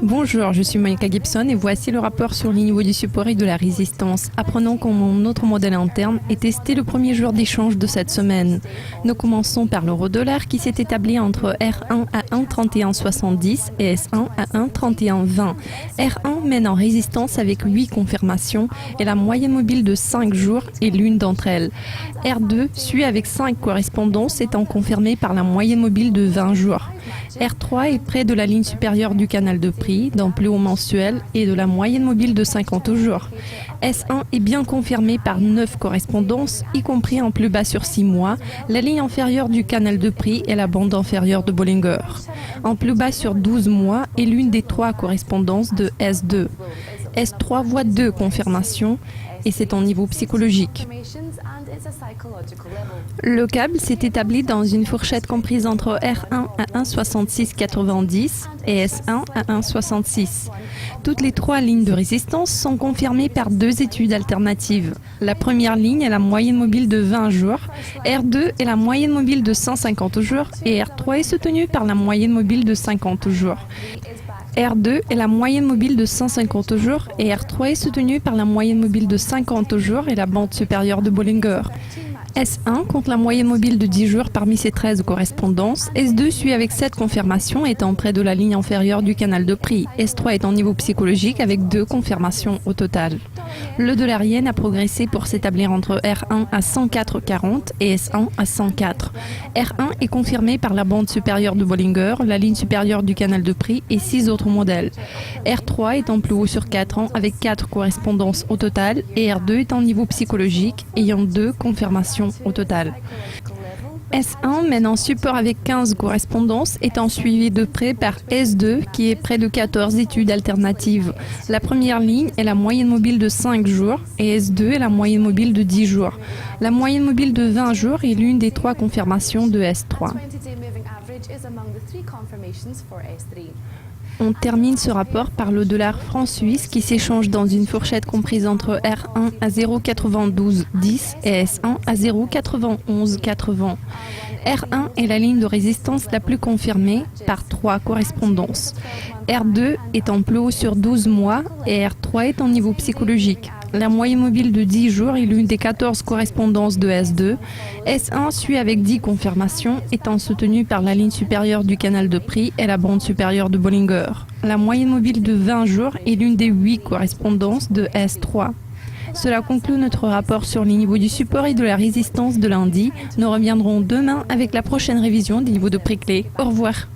Bonjour, je suis Monica Gibson et voici le rapport sur les niveaux du support et de la résistance. Apprenons comment notre modèle interne est testé le premier jour d'échange de cette semaine. Nous commençons par l'euro-dollar qui s'est établi entre R1 à 1,3170 et S1 à 1,3120. R1 mène en résistance avec 8 confirmations et la moyenne mobile de 5 jours est l'une d'entre elles. R2 suit avec 5 correspondances étant confirmée par la moyenne mobile de 20 jours. R3 est près de la ligne supérieure du canal de prix, d'un plus haut mensuel et de la moyenne mobile de 50 jours. S1 est bien confirmé par 9 correspondances, y compris en plus bas sur 6 mois, la ligne inférieure du canal de prix et la bande inférieure de Bollinger. En plus bas sur 12 mois est l'une des 3 correspondances de S2. S3 voit 2 confirmations et c'est en niveau psychologique. Le câble s'est établi dans une fourchette comprise entre R1 à 1,6690 et S1 à 1,66. Toutes les 3 lignes de résistance sont confirmées par 2 études alternatives. La première ligne est la moyenne mobile de 20 jours, R2 est la moyenne mobile de 150 jours et R3 est soutenue par la moyenne mobile de 50 jours. R2 est la moyenne mobile de 150 jours et R3 est soutenue par la moyenne mobile de 50 jours et la bande supérieure de Bollinger. S1 compte la moyenne mobile de 10 jours parmi ces 13 correspondances. S2 suit avec 7 confirmations étant près de la ligne inférieure du canal de prix. S3 est en niveau psychologique avec 2 confirmations au total. Le dollar yen a progressé pour s'établir entre R1 à 104,40 et S1 à 104. R1 est confirmé par la bande supérieure de Bollinger, la ligne supérieure du canal de prix et 6 autres modèles. R3 est en plus haut sur 4 ans avec 4 correspondances au total et R2 est en niveau psychologique ayant 2 confirmations au total. S1 mène en support avec 15 correspondances, étant suivi de près par S2 qui est près de 14 études alternatives. La première ligne est la moyenne mobile de 5 jours et S2 est la moyenne mobile de 10 jours. La moyenne mobile de 20 jours est l'une des 3 confirmations de S3. On termine ce rapport par le dollar franc suisse qui s'échange dans une fourchette comprise entre R1 à 0,9210 et S1 à 0,9180. R1 est la ligne de résistance la plus confirmée par 3 correspondances. R2 est en plus haut sur 12 mois et R3 est en niveau psychologique. La moyenne mobile de 10 jours est l'une des 14 correspondances de S2. S1 suit avec 10 confirmations, étant soutenu par la ligne supérieure du canal de prix et la bande supérieure de Bollinger. La moyenne mobile de 20 jours est l'une des 8 correspondances de S3. Cela conclut notre rapport sur les niveaux du support et de la résistance de lundi. Nous reviendrons demain avec la prochaine révision des niveaux de prix clés. Au revoir.